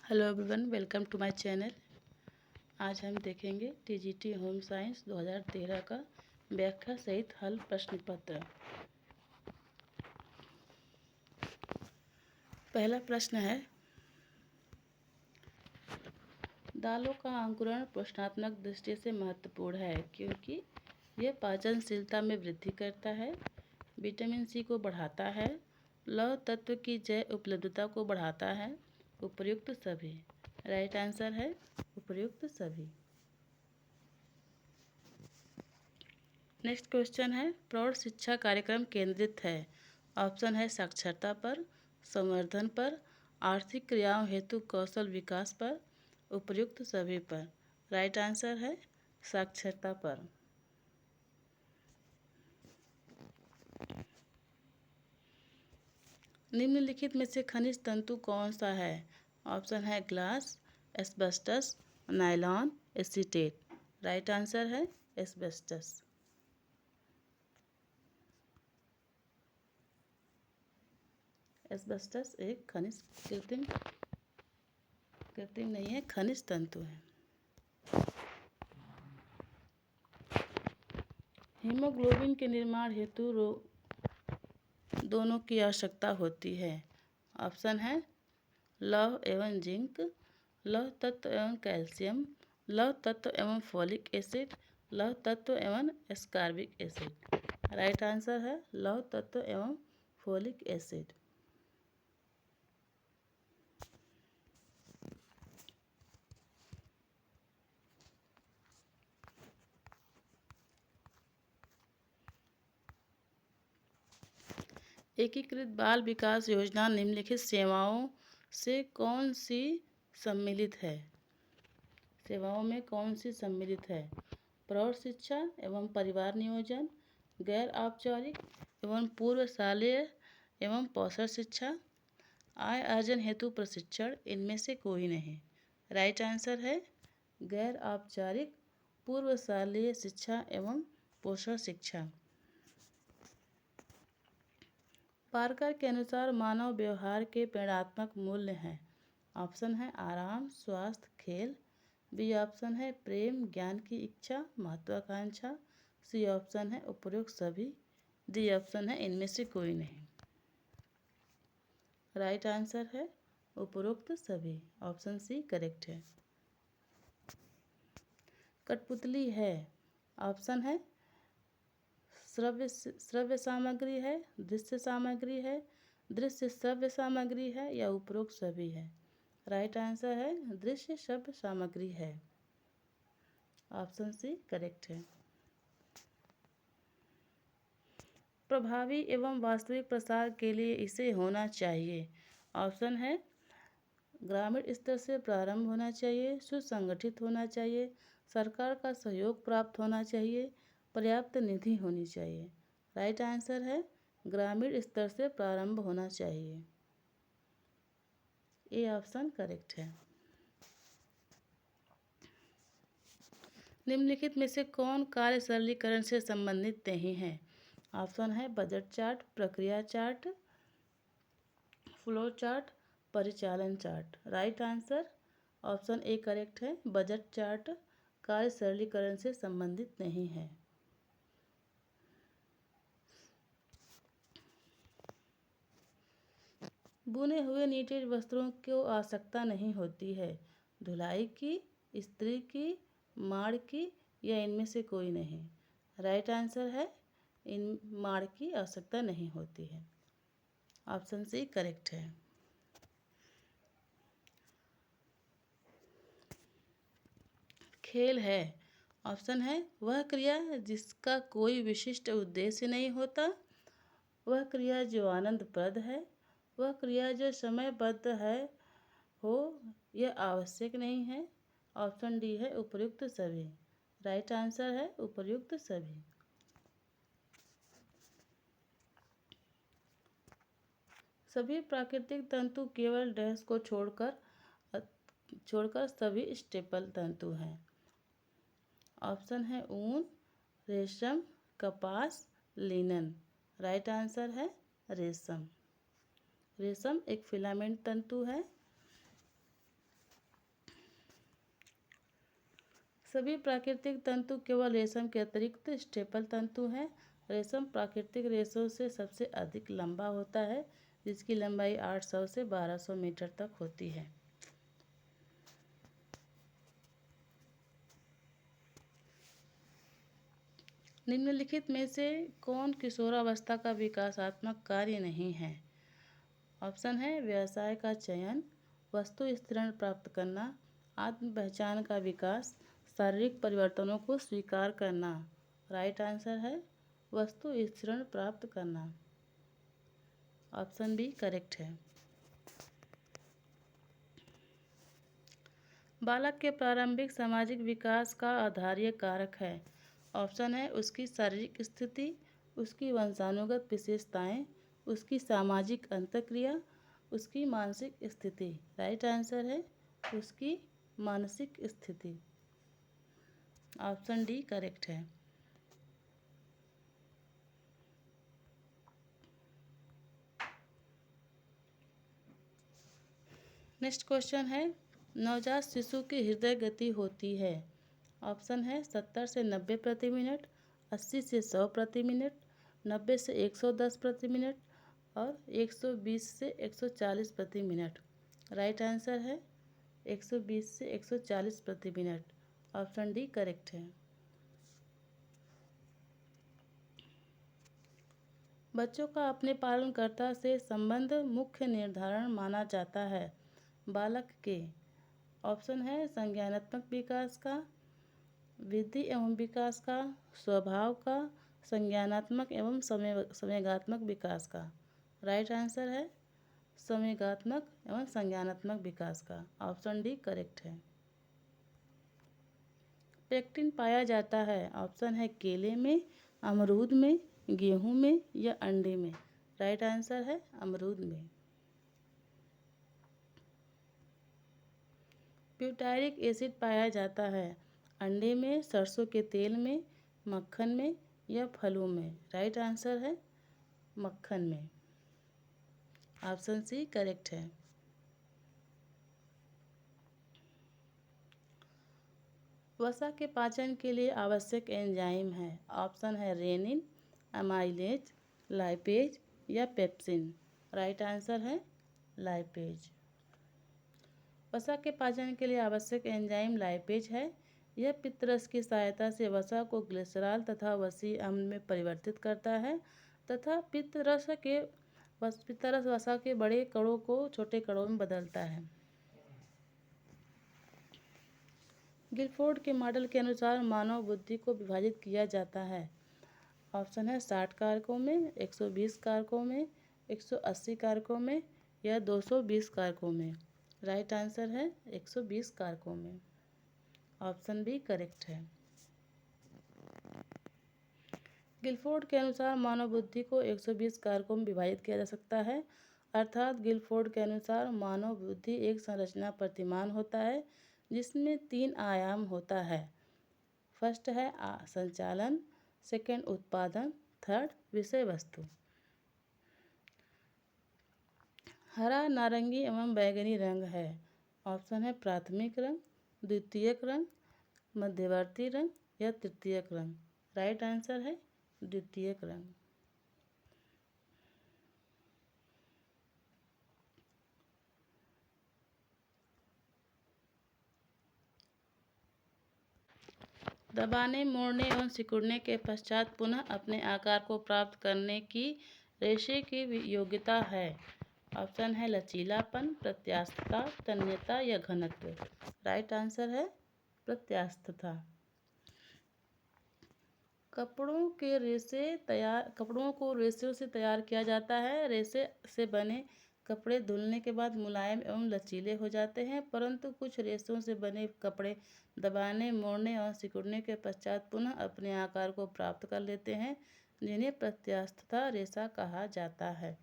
Hello everyone, welcome to my channel. आज हम देखेंगे टीजीटी होम साइंस 2013 का व्याख्या सहित हल प्रश्न पत्र। पहला प्रश्न है, दालों का अंकुरण पोषणात्मक दृष्टि से महत्वपूर्ण है क्योंकि यह पाचनशीलता में वृद्धि करता है, विटामिन सी को बढ़ाता है, लौह तत्व की जैव उपलब्धता को बढ़ाता है। उपयुक्त सभी। राइट आंसर है उपयुक्त सभी। नेक्स्ट क्वेश्चन है, प्रौढ़ शिक्षा कार्यक्रम केंद्रित है। ऑप्शन है साक्षरता पर, संवर्धन पर, आर्थिक क्रियाओं हेतु कौशल विकास पर, उपयुक्त सभी पर। राइट आंसर है साक्षरता पर। निम्नलिखित में से खनिज तंतु कौन सा है? ऑप्शन है glass, asbestos, nylon, acetate. Right answer है एस्बेस्टस। एस्बेस्टस एक खनिज कृत्रिम नहीं है, खनिज तंतु है। हीमोग्लोबिन के निर्माण हेतु दोनों की आवश्यकता होती है। ऑप्शन है लौह एवं जिंक, लौह तत्व एवं कैल्शियम, लौह तत्व एवं फोलिक एसिड, लौह तत्व एवं एस्कॉर्बिक एसिड। राइट आंसर है लौह तत्व एवं फोलिक एसिड। एकीकृत बाल विकास योजना निम्नलिखित सेवाओं से कौन सी सम्मिलित है? सेवाओं में कौन सी सम्मिलित है? प्रौढ़ शिक्षा एवं परिवार नियोजन, गैर औपचारिक एवं पूर्वशालीय एवं पोषण शिक्षा, आय अर्जन हेतु प्रशिक्षण, इनमें से कोई नहीं। राइट आंसर है गैर औपचारिक पूर्वशालीय शिक्षा एवं पोषण शिक्षा। पार्कर के अनुसार मानव व्यवहार के प्रेरणात्मक मूल्य हैं। ऑप्शन है आराम, स्वास्थ्य, खेल। बी ऑप्शन है प्रेम, ज्ञान की इच्छा, महत्वाकांक्षा। सी ऑप्शन है उपयुक्त सभी। डी ऑप्शन है इनमें से कोई नहीं। राइट आंसर है उपयुक्त सभी। ऑप्शन सी करेक्ट है। कठपुतली है। ऑप्शन है श्रव्य सामग्री है, दृश्य सामग्री है, दृश्य श्रव्य सामग्री है या उपरोक्त सभी है। राइट आंसर है दृश्य श्रव्य सामग्री है। ऑप्शन सी करेक्ट है। प्रभावी एवं वास्तविक प्रसार के लिए इसे होना चाहिए। ऑप्शन है ग्रामीण स्तर से प्रारंभ होना चाहिए, सुसंगठित होना चाहिए, सरकार का सहयोग प्राप्त होना चाहिए, पर्याप्त निधि होनी चाहिए। राइट आंसर है ग्रामीण स्तर से प्रारंभ होना चाहिए। ए ऑप्शन करेक्ट है। निम्नलिखित में से कौन कार्य सरलीकरण से संबंधित नहीं है? ऑप्शन है बजट चार्ट, प्रक्रिया चार्ट, फ्लो चार्ट, परिचालन chart. Right answer option A correct है। बजट चार्ट कार्य सरलीकरण से संबंधित नहीं है। बुने हुए नीटेड वस्त्रों को आवश्यकता नहीं होती है। धुलाई की, इस्त्री की, माड़ की या इनमें से कोई नहीं। राइट आंसर है इन माड़ की आवश्यकता नहीं होती है। ऑप्शन सी करेक्ट है। खेल है। ऑप्शन है वह क्रिया जिसका कोई विशिष्ट उद्देश्य नहीं होता, वह क्रिया जो आनंदप्रद है, वह क्रिया जो समयबद्ध है हो यह आवश्यक नहीं है। ऑप्शन डी है उपयुक्त सभी। राइट आंसर है उपयुक्त सभी। सभी प्राकृतिक तंतु केवल डैश को छोड़कर सभी स्टेपल तंतु हैं। ऑप्शन है ऊन, रेशम, कपास, लिनन। राइट आंसर है रेशम। रेशम एक फिलामेंट तंतु है। सभी प्राकृतिक तंतु केवल रेशम के अतिरिक्त स्टेपल तंतु हैं। रेशम प्राकृतिक रेशों से सबसे अधिक लंबा होता है, जिसकी लंबाई 800 से 1200 मीटर तक होती है। निम्नलिखित में से कौन किशोरावस्था का विकासात्मक कार्य नहीं है? ऑप्शन है व्यवसाय का चयन, वस्तु स्थिरण प्राप्त करना, आत्म पहचान का विकास, शारीरिक परिवर्तनों को स्वीकार करना। राइट आंसर है वस्तु स्थिरण प्राप्त करना। ऑप्शन बी करेक्ट है। बालक के प्रारंभिक सामाजिक विकास का आधारीय कारक है। ऑप्शन है उसकी शारीरिक स्थिति, उसकी वंशानुगत विशेषताएं, उसकी सामाजिक अंतःक्रिया, उसकी मानसिक स्थिति। राइट आंसर है उसकी मानसिक स्थिति। ऑप्शन डी करेक्ट है। नेक्स्ट क्वेश्चन है नवजात शिशु की हृदय गति होती है। ऑप्शन है 70 से 90 प्रति मिनट, 80 से 100 प्रति मिनट, 90 से 110 प्रति मिनट और 120 से 140 प्रति मिनट। राइट आंसर है 120 से 140 प्रति मिनट। ऑप्शन डी करेक्ट है। बच्चों का अपने पालनकर्ता से संबंध मुख्य निर्धारण माना जाता है बालक के। ऑप्शन है संज्ञानात्मक विकास का, वृद्धि एवं विकास का, स्वभाव का, संज्ञानात्मक एवं संवेगात्मक विकास का। राइट आंसर है संवेगात्मक एवं संज्ञानात्मक विकास का। ऑप्शन डी करेक्ट है। पेक्टिन पाया जाता है। ऑप्शन है केले में, अमरूद में, गेहूं में या अंडे में। राइट आंसर है अमरूद में। ब्यूटायरिक एसिड पाया जाता है अंडे में, सरसों के तेल में, मक्खन में या फलों में। राइट आंसर है मक्खन में। ऑप्शन सी करेक्ट है। वसा के पाचन के लिए आवश्यक एंजाइम है। ऑप्शन है रेनिन, अमाइलेज, लाइपेज या पेप्सिन। राइट आंसर है लाइपेज। वसा के पाचन के लिए आवश्यक एंजाइम लाइपेज है। यह पित्तरस की सहायता से वसा को ग्लिसरॉल तथा वसीय अम्ल में परिवर्तित करता है तथा पित्तरस वसा के बड़े कणों को छोटे कणों में बदलता है। गिलफोर्ड के मॉडल के अनुसार मानव बुद्धि को विभाजित किया जाता है। ऑप्शन है 60 कारकों में, 120 कारकों में, 180 कारकों में या 220 कारकों में। राइट आंसर है 120 कारकों में। ऑप्शन बी करेक्ट है। गिलफोर्ड के अनुसार मानव बुद्धि को 120 कारकों में विभाजित किया जा सकता है। अर्थात गिलफोर्ड के अनुसार मानव बुद्धि एक संरचना प्रतिमान होता है जिसमें 3 आयाम होता है। फर्स्ट है संचालन, सेकंड उत्पादन, थर्ड विषय वस्तु। हरा, नारंगी एवं बैंगनी रंग है। ऑप्शन है प्राथमिक रंग, द्वितीयक रंग, मध्यवर्ती रंग या तृतीयक रंग। राइट आंसर है द्वितीयक रंग। दबाने, मोड़ने एवं सिकुड़ने के पश्चात पुनः अपने आकार को प्राप्त करने की रेशे की योग्यता है। ऑप्शन है लचीलापन, प्रत्यास्थता, तन्यता या घनत्व। राइट आंसर है प्रत्यास्थता। कपड़ों को रेशों से तैयार किया जाता है। रेशे से बने कपड़े धुलने के बाद मुलायम एवं लचीले हो जाते हैं, परंतु कुछ रेशों से बने कपड़े दबाने, मोड़ने और सिकुड़ने के पश्चात पुनः अपने आकार को प्राप्त कर लेते हैं, जिन्हें प्रत्यास्थता रेशा कहा जाता है।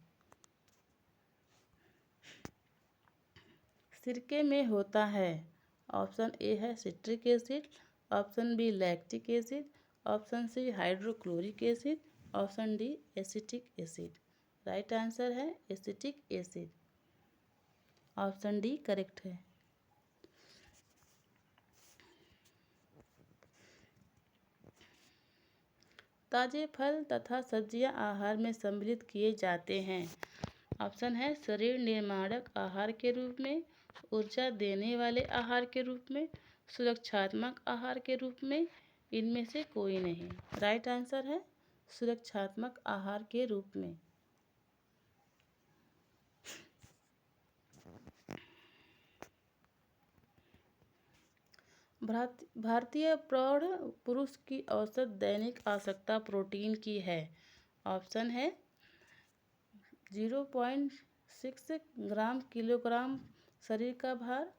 सिरके में होता है। ऑप्शन ए है citric acid, option B lactic acid, option C hydrochloric acid, option D acetic acid. Right answer है acetic acid. Option D correct है। ताजे फल तथा सब्जियां आहार में सम्मिलित किए जाते हैं? ऑप्शन है शरीर निर्माणक आहार के रूप में, ऊर्जा देने वाले आहार के रूप में, सुरक्षात्मक आहार के रूप में, इनमें से कोई नहीं। राइट आंसर है सुरक्षात्मक आहार के रूप में। भारतीय प्रौढ़ पुरुष की औसत दैनिक आवश्यकता प्रोटीन की है। ऑप्शन है 0.6 ग्राम किलोग्राम शरीर का भार,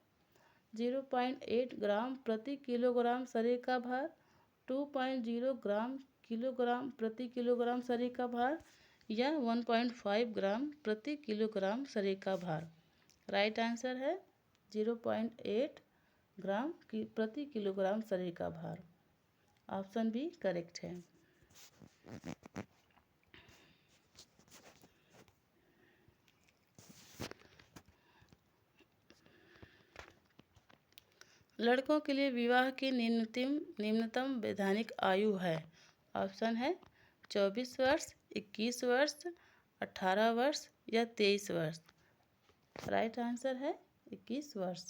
0.8 ग्राम प्रति किलोग्राम शरीर का भार, 2.0 ग्राम किलोग्राम प्रति किलोग्राम शरीर का भार या 1.5 ग्राम प्रति किलोग्राम शरीर का भार। राइट आंसर है 0.8 ग्राम प्रति किलोग्राम शरीर का भार। ऑप्शन बी करेक्ट है। लड़कों के लिए विवाह की न्यूनतम वैधानिक आयु है। ऑप्शन है 24 वर्ष, 21 वर्ष, 18 वर्ष या 23 वर्ष। राइट आंसर है 21 वर्ष।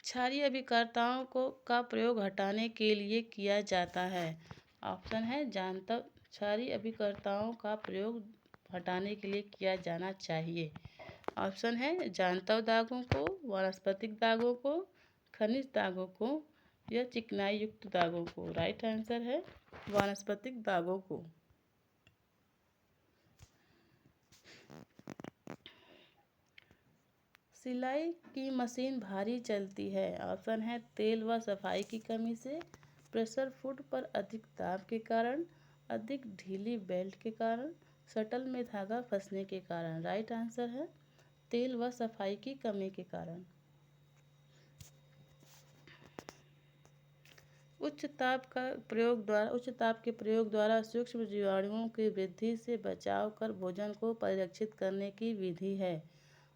क्षारीय अभिकर्ताओं का प्रयोग हटाने के लिए किया जाता है। ऑप्शन है क्षारीय अभिकर्ताओं का प्रयोग हटाने के लिए किया जाना चाहिए। ऑप्शन है जांतव दागों को, वानस्पतिक दागों को, खनिज दागों को या चिकनाई युक्त दागों को। राइट आंसर है वानस्पतिक दागों को। सिलाई की मशीन भारी चलती है। ऑप्शन है तेल व सफाई की कमी से, प्रेशर फुट पर अधिक दाब के कारण, अधिक ढीली बेल्ट के कारण, शटल में धागा फंसने के कारण। राइट आंसर है तेल व सफाई की कमी के कारण। उच्च ताप के प्रयोग द्वारा सूक्ष्म जीवाणुओं की वृद्धि से बचाव कर भोजन को परिरक्षित करने की विधि है।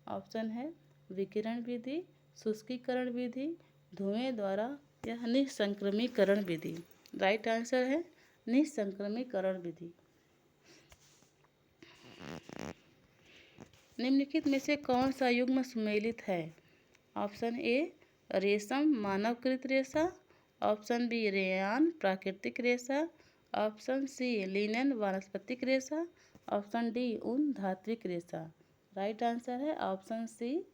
ऑप्शन है विकिरण विधि, शुष्कीकरण विधि, धुएं द्वारा या निःसंक्रमीकरण विधि। राइट आंसर है निःसंक्रमीकरण विधि। निम्नलिखित में से कौन सा युग्म सुमेलित है? ऑप्शन ए रेशम मानवकृत रेशा, ऑप्शन बी रेयान प्राकृतिक रेशा, ऑप्शन सी लिनन वानस्पतिक रेशा, ऑप्शन डी ऊन धात्विक रेशा। राइट आंसर है ऑप्शन सी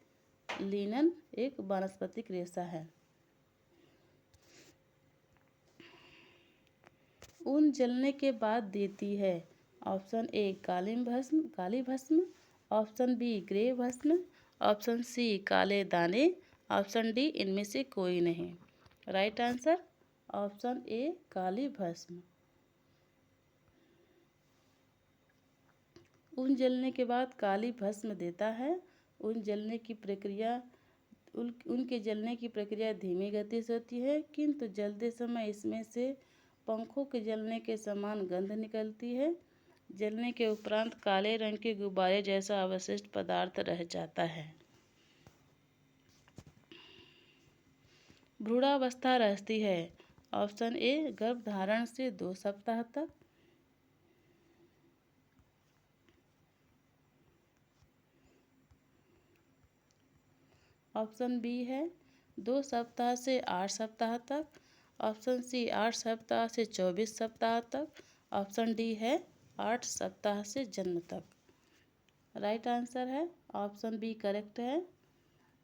लिनन एक वानस्पतिक रेशा है। ऊन जलने के बाद देती है। ऑप्शन ए काली भस्म, ऑप्शन बी ग्रे भस्म, ऑप्शन सी काले दाने, ऑप्शन डी इनमें से कोई नहीं। राइट आंसर ऑप्शन ए काली भस्म। ऊन जलने के बाद काली भस्म देता है। उनके जलने की प्रक्रिया धीमी गति से होती है, किंतु जलते समय इसमें से पंखों के जलने के समान गंध निकलती है। जलने के उपरांत काले रंग के गुब्बारे जैसा अवशिष्ट पदार्थ रह जाता है। भ्रूणावस्था रहती है। ऑप्शन ए गर्भधारण से 2 सप्ताह तक, ऑप्शन बी है 2 सप्ताह से 8 सप्ताह तक, ऑप्शन सी 8 सप्ताह से 24 सप्ताह तक, ऑप्शन डी है 8 सप्ताह से जन्म तक। राइट आंसर है ऑप्शन बी करेक्ट है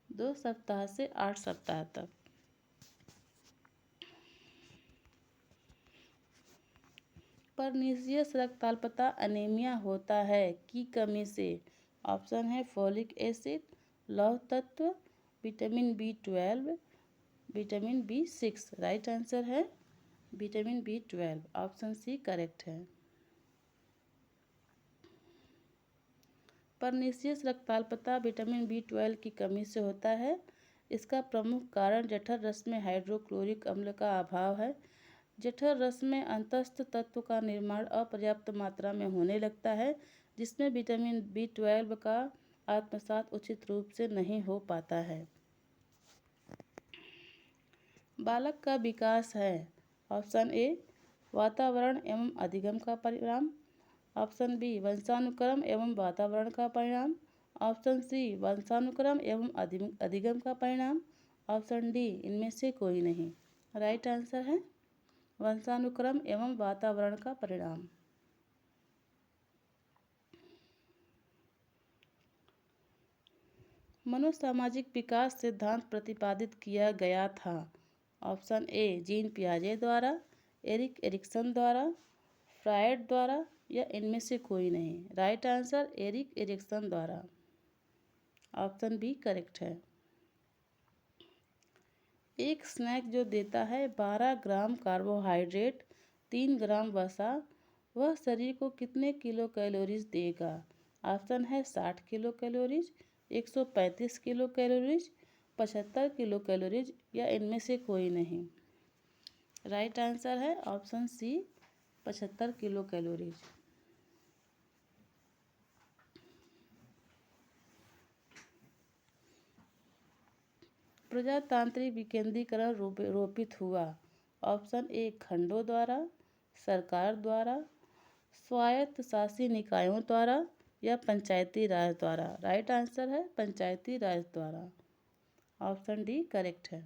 2 सप्ताह से 8 सप्ताह तक। परनीसियस रक्ताल्पता अनीमिया होता है की कमी से। ऑप्शन है फोलिक एसिड, लौह तत्व, vitamin B12, vitamin B6। Right answer है vitamin B12, option C correct है। परनीसियस रक्ताल्पता विटामिन B12 की कमी से होता है। इसका प्रमुख कारण जठर रस में हाइड्रोक्लोरिक अम्ल का अभाव है। जठर रस में अंतस्थ तत्व का निर्माण अपर्याप्त मात्रा में होने लगता है, जिसमें विटामिन B12 का आत्मसात उचित रूप से नहीं हो पाता है। बालक का विकास है। ऑप्शन ए वातावरण एवं अधिगम का परिणाम, ऑप्शन बी वंशानुक्रम एवं वातावरण का परिणाम, ऑप्शन सी वंशानुक्रम एवं अधिगम का परिणाम, ऑप्शन डी इनमें से कोई नहीं। राइट आंसर है वंशानुक्रम एवं वातावरण का परिणाम। मनोसामाजिक विकास सिद्धांत प्रतिपादित किया गया था। ऑप्शन ए जीन पियाजे द्वारा, एरिक एरिक्सन द्वारा, फ्रायड द्वारा या इनमें से कोई नहीं। राइट आंसर एरिक एरिक्सन द्वारा। ऑप्शन बी करेक्ट है। एक स्नैक जो देता है 12 ग्राम कार्बोहाइड्रेट, 3 ग्राम वसा, वह शरीर को कितने किलो कैलोरीज देगा? ऑप्शन है 60 kilo calories, 135 kilo calories, 75 kilo calories या इनमें से कोई नहीं। राइट आंसर है ऑप्शन सी 75 किलो कैलोरीज। प्रजातांत्रिक विकेंद्रीकरण रोपित हुआ। ऑप्शन ए खंडों द्वारा, सरकार द्वारा, स्वायत्त शासी निकायों द्वारा या पंचायती राज द्वारा। राइट आंसर है पंचायती राज द्वारा। ऑप्शन डी करेक्ट है।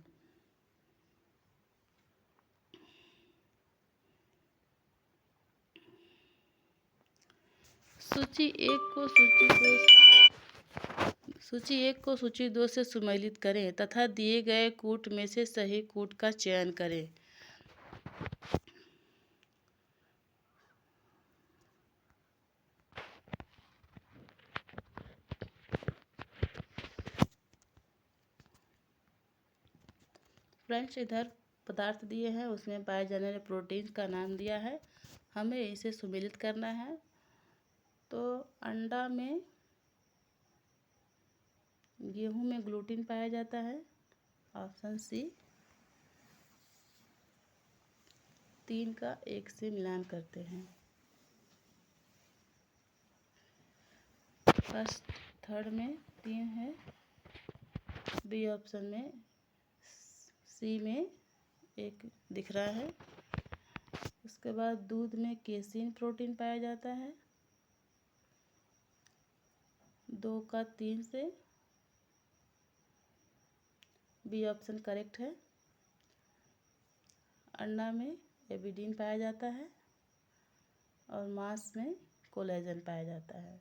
सूची एक को सूची दो से सम्मिलित करें तथा दिए गए कूट में से सही कूट का चयन करें। फ्रेंड्स इधर पदार्थ दिए हैं, उसमें पाए जाने वाले प्रोटीन का नाम दिया है, हमें इसे सम्मिलित करना है। तो अंडा में, गेहूं में ग्लूटीन पाया जाता है, ऑप्शन सी। 3 का 1 से मिलान करते हैं। फर्स्ट थर्ड में 3 है, बी ऑप्शन में, सी में 1 दिख रहा है। उसके बाद दूध में केसिन प्रोटीन पाया जाता है, 2 का 3 से, बी ऑप्शन करेक्ट है। अंडा में एबिडीन पाया जाता है और मांस में कोलेजन पाया जाता है,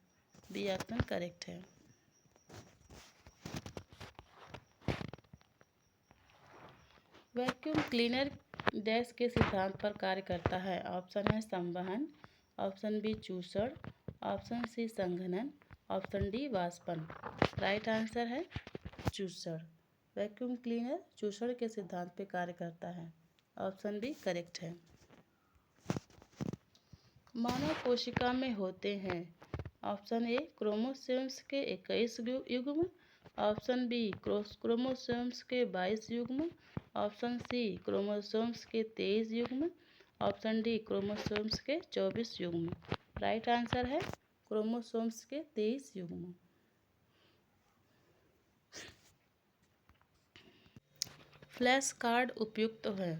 बी ऑप्शन करेक्ट है। वैक्यूम क्लीनर डैश के सिद्धांत पर कार्य करता है। ऑप्शन है संवहन, ऑप्शन बी चूषण, ऑप्शन सी संघनन, ऑप्शन डी वाष्पन। राइट आंसर है चूषण। वैक्यूम क्लीनर चूषण के सिद्धांत पर कार्य करता है, ऑप्शन बी करेक्ट है। मानव कोशिका में होते हैं। ऑप्शन ए क्रोमोसोम्स के 21 युग्म, ऑप्शन बी क्रोमोसोम्स के 22 युग्म, ऑप्शन सी क्रोमोसोम्स के 23 युग्म, ऑप्शन डी क्रोमोसोम्स के 24 युग्म। राइट आंसर है क्रोमोसोम्स के 23 युग्म। फ्लैश कार्ड उपयुक्त है।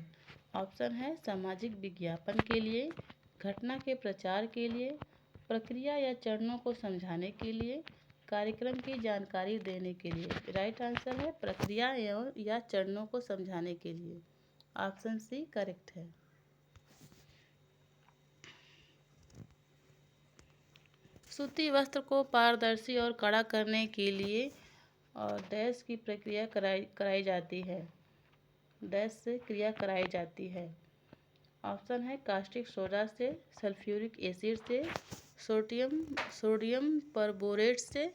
ऑप्शन है सामाजिक विज्ञापन के लिए, घटना के प्रचार के लिए, प्रक्रिया या चरणों को समझाने के लिए, कार्यक्रम की जानकारी देने के लिए। राइट आंसर है प्रक्रिया या चरणों को समझाने के लिए, ऑप्शन सी करेक्ट है। सूती वस्त्र को पारदर्शी और कड़ा करने के लिए और डैश की प्रक्रिया कराई जाती है, डैश से क्रिया कराई जाती है। ऑप्शन है कास्टिक सोडा से, सल्फ्यूरिक एसिड से, सोडियम परबोरेट से,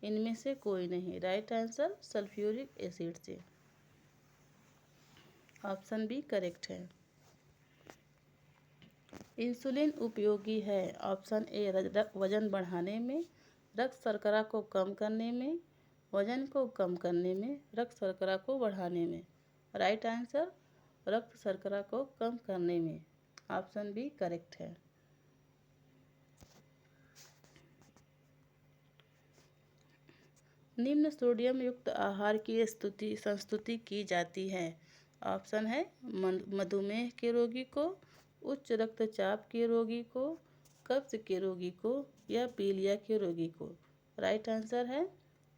इनमें से कोई नहीं। राइट आंसर सल्फ्यूरिक एसिड से, ऑप्शन बी करेक्ट है। इंसुलिन उपयोगी है। ऑप्शन ए वजन बढ़ाने में, रक्त शर्करा को कम करने में, वजन को कम करने में, रक्त शर्करा को बढ़ाने में। राइट आंसर रक्त शर्करा को कम करने में, ऑप्शन बी करेक्ट है। निम्न सोडियम युक्त आहार की संस्तुति की जाती है। ऑप्शन है मधुमेह के रोगी को, उच्च रक्तचाप के रोगी को, कब्ज के रोगी को या पीलिया के रोगी को। राइट आंसर है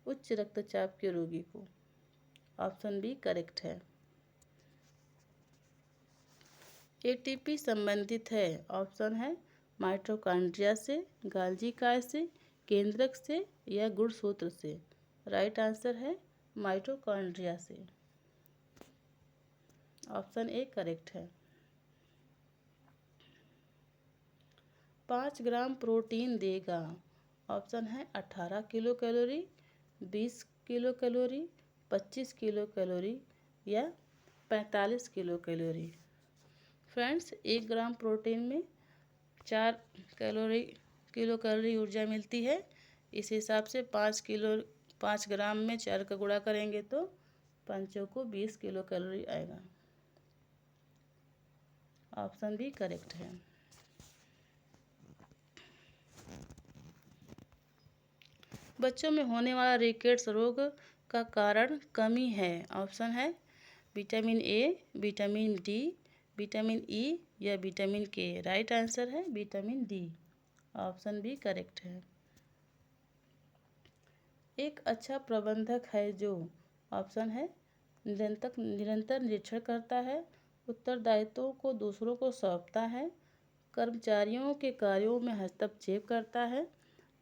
उच्च रक्तचाप के रोगी को। ऑप्शन बी करेक्ट है। एटीपी संबंधित है। ऑप्शन है माइटोकॉन्ड्रिया से, गाल्जी काय से, केंद्रक से या गुणसूत्र से। राइट आंसर है माइटोकॉन्ड्रिया से। ऑप्शन ए करेक्ट है। 5 ग्राम प्रोटीन देगा। ऑप्शन है 18 kilo calorie, 20 kilo calorie, 25 kilo calorie या 45 kilo calorie. Friends, 1 gram protein में 4 किलो कैलोरी ऊर्जा मिलती है। इस हिसाब से 5 ग्राम में 4 का गुणा करेंगे तो 5 को 20 किलो कैलोरी आएगा। ऑप्शन बी करेक्ट है। बच्चों में होने वाला रिकेट्स रोग का कारण कमी है। ऑप्शन है vitamin A, vitamin D, vitamin E या विटामिन के। राइट आंसर है vitamin D. Option B correct है। एक अच्छा प्रबंधक है जो। ऑप्शन है निरंतर निरीक्षण करता है, उत्तरदायित्वों को दूसरों को सौंपता है, कर्मचारियों के कार्यों में हस्तक्षेप करता है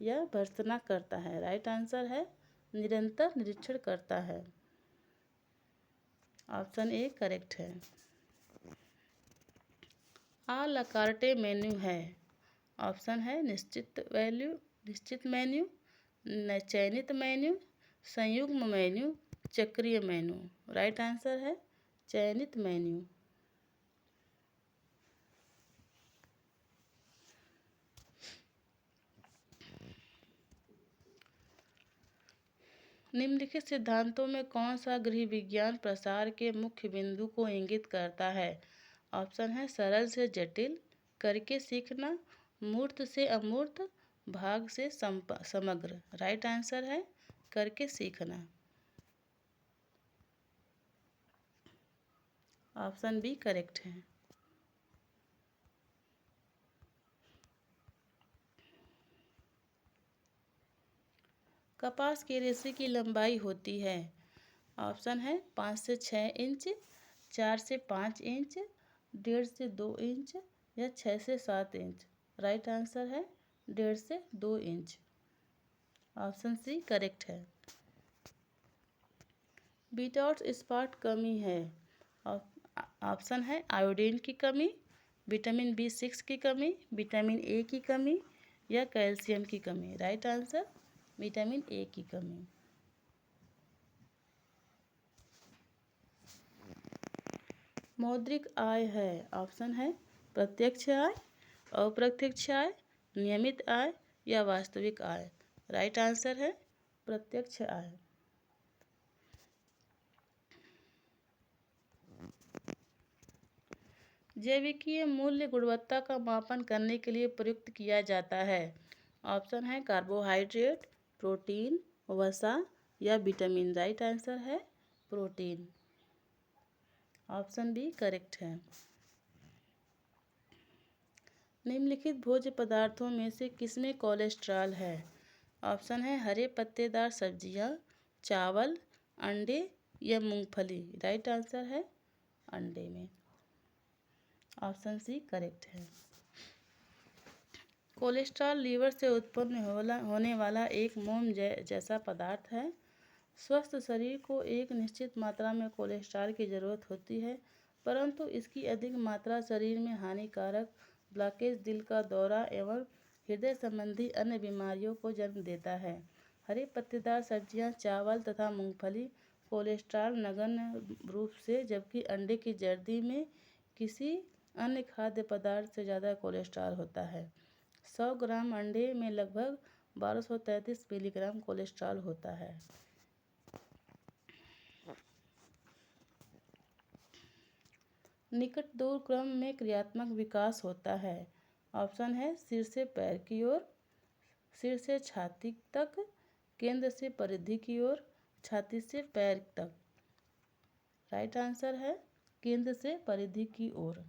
या भर्त्सना करता है। राइट आंसर है निरंतर निरीक्षण करता है। ऑप्शन ए करेक्ट है। आ ला कार्टे मेन्यू है। ऑप्शन है निश्चित मेन्यू, चयनित मेन्यू, संयुग्म मेन्यू, चक्रीय मेन्यू। राइट आंसर है चयनित मेन्यू। निम्नलिखित सिद्धांतों में कौन सा गृह विज्ञान प्रसार के मुख्य बिंदु को इंगित करता है। ऑप्शन है सरल से जटिल, करके सीखना, मूर्त से अमूर्त, भाग से समग्र। राइट आंसर है करके सीखना। ऑप्शन बी करेक्ट है। कपास की रेशे की लंबाई होती है। ऑप्शन है 5 से 6 इंच, 4 से 5 इंच, 1.5 से 2 इंच या 6 से 7 इंच। राइट आंसर है 1.5 से 2 इंच। ऑप्शन सी करेक्ट है। बीटॉट्स स्पॉट कमी है। ऑप्शन है आयोडीन की कमी, विटामिन B6 की कमी, विटामिन ए की कमी या कैल्शियम की कमी। राइट आंसर विटामिन ए की कमी। मौद्रिक आय है। ऑप्शन है प्रत्यक्ष आय, अप्रत्यक्ष आय, नियमित आय या वास्तविक आय। राइट आंसर है प्रत्यक्ष आय। जैविकीय मूल्य गुणवत्ता का मापन करने के लिए प्रयुक्त किया जाता है। ऑप्शन है कार्बोहाइड्रेट, प्रोटीन, वसा या विटामिन। राइट आंसर है प्रोटीन। ऑप्शन बी करेक्ट है। निम्नलिखित भोज्य पदार्थों में से किसमें कोलेस्ट्रॉल है। ऑप्शन है हरे पत्तेदार सब्जियां, चावल, अंडे या मूंगफली। राइट आंसर है अंडे में। ऑप्शन सी करेक्ट है। कोलेस्ट्रॉल लीवर से उत्पन्न होने वाला एक मोम जैसा पदार्थ है। स्वस्थ शरीर को एक निश्चित मात्रा में कोलेस्ट्रॉल की जरूरत होती है, परंतु इसकी अधिक मात्रा शरीर में हानिकारक ब्लॉकेज, दिल का दौरा एवं हृदय संबंधी अन्य बीमारियों को जन्म देता है। हरे पत्तेदार सब्जियां, चावल तथा मूंगफली कोलेस्ट्रॉल नगण्य रूप से, जबकि अंडे की जर्दी में किसी अन्य खाद्य पदार्थ से ज़्यादा कोलेस्ट्रॉल होता है। 100 ग्राम अंडे में लगभग 1233 मिलीग्राम कोलेस्ट्रॉल होता है। निकट दूर क्रम में क्रियात्मक विकास होता है। ऑप्शन है सिर से पैर की ओर, सिर से छाती तक, केंद्र से परिधि की ओर, छाती से पैर तक। राइट आंसर है केंद्र से परिधि की ओर।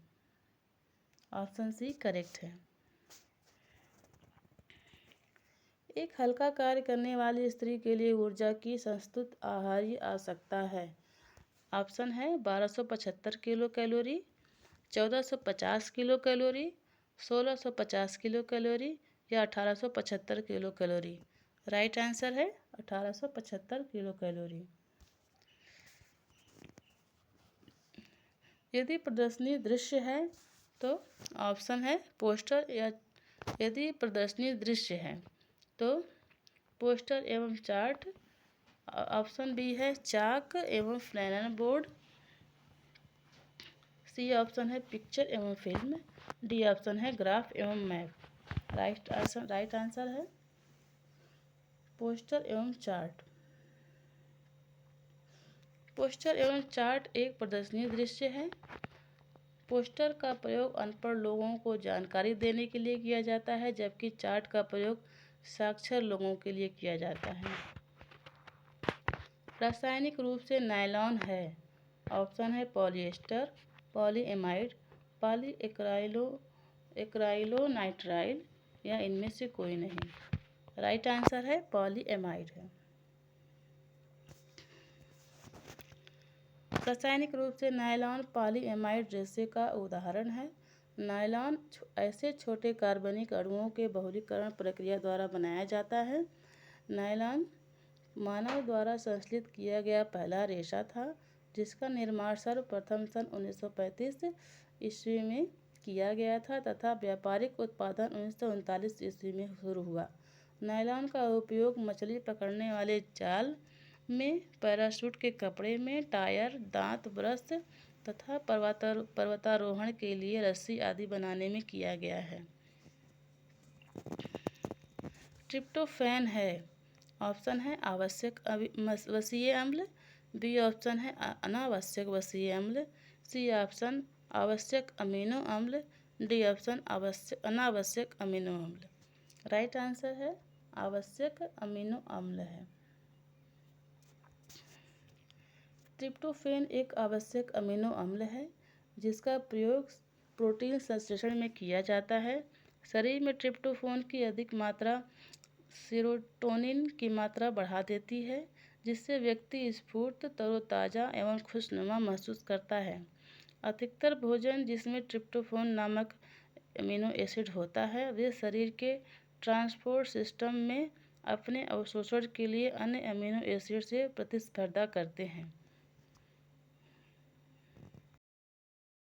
ऑप्शन सी करेक्ट है। एक हल्का कार्य करने वाली स्त्री के लिए ऊर्जा की संस्तुत आहार्य आवश्यकता है। ऑप्शन है 1275 kilo calorie, 1450 kilo calorie, 1650 kilo calorie या 1875 किलो कैलोरी। राइट आंसर है 1875 किलो कैलोरी। यदि प्रदर्शनी दृश्य है तो ऑप्शन है पोस्टर या यदि प्रदर्शनी दृश्य है तो पोस्टर एवं चार्ट। ऑप्शन बी है चाक एवं फ्लैनर बोर्ड। सी ऑप्शन है पिक्चर एवं फिल्म। डी ऑप्शन है ग्राफ एवं मैप। राइट आंसर है पोस्टर एवं चार्ट। पोस्टर एवं चार्ट एक प्रदर्शनी दृश्य है। पोस्टर का प्रयोग अनपढ़ लोगों को जानकारी देने के लिए किया जाता है, जबकि चार्ट का प्रयोग साक्षर लोगों के लिए किया जाता है। रासायनिक रूप से नायलॉन है। ऑप्शन है पॉलिएस्टर, पॉलीएमाइड, एक्राइलोनाइट्राइल या इनमें से कोई नहीं। राइट आंसर है पॉलीएमाइड है। रासायनिक रूप से नायलॉन पॉलीएमाइड रेशे का उदाहरण है। नायलॉन ऐसे छोटे कार्बनिक अणुओं के बहुलीकरण प्रक्रिया द्वारा बनाया जाता है। नायलॉन मानव द्वारा संश्लेषित किया गया पहला रेशा था, जिसका निर्माण सर्वप्रथम सन 1935 ईस्वी में किया गया था तथा व्यापारिक उत्पादन 1939 ईस्वी में शुरू हुआ। नायलॉन का उपयोग मछली पकड़ने वाले जाल में, पैराशूट के कपड़े में, टायर, दांत ब्रश तथा पर्वतारोहण के लिए रस्सी आदि बनाने में किया गया है। ट्रिप्टोफैन है। ऑप्शन है आवश्यक वसीय अम्ल, बी ऑप्शन है अनावश्यक वसीय अम्ल, सी ऑप्शन आवश्यक अमीनो अम्ल, डी ऑप्शन अनावश्यक अमीनो अम्ल। राइट आंसर है आवश्यक अमीनो अम्ल है। ट्रिप्टोफैन एक आवश्यक अमीनो अम्ल है जिसका प्रयोग प्रोटीन संश्लेषण में किया जाता है। शरीर में ट्रिप्टोफैन की अधिक मात्रा सेरोटोनिन की मात्रा बढ़ा देती है, जिससे व्यक्ति स्फूर्त, तरोताज़ा एवं खुशनुमा महसूस करता है। अधिकतर भोजन जिसमें ट्रिप्टोफैन नामक अमीनो एसिड होता है, वे शरीर के ट्रांसपोर्ट सिस्टम में अपने अवशोषण के लिए अन्य अमीनो एसिड से प्रतिस्पर्धा करते हैं।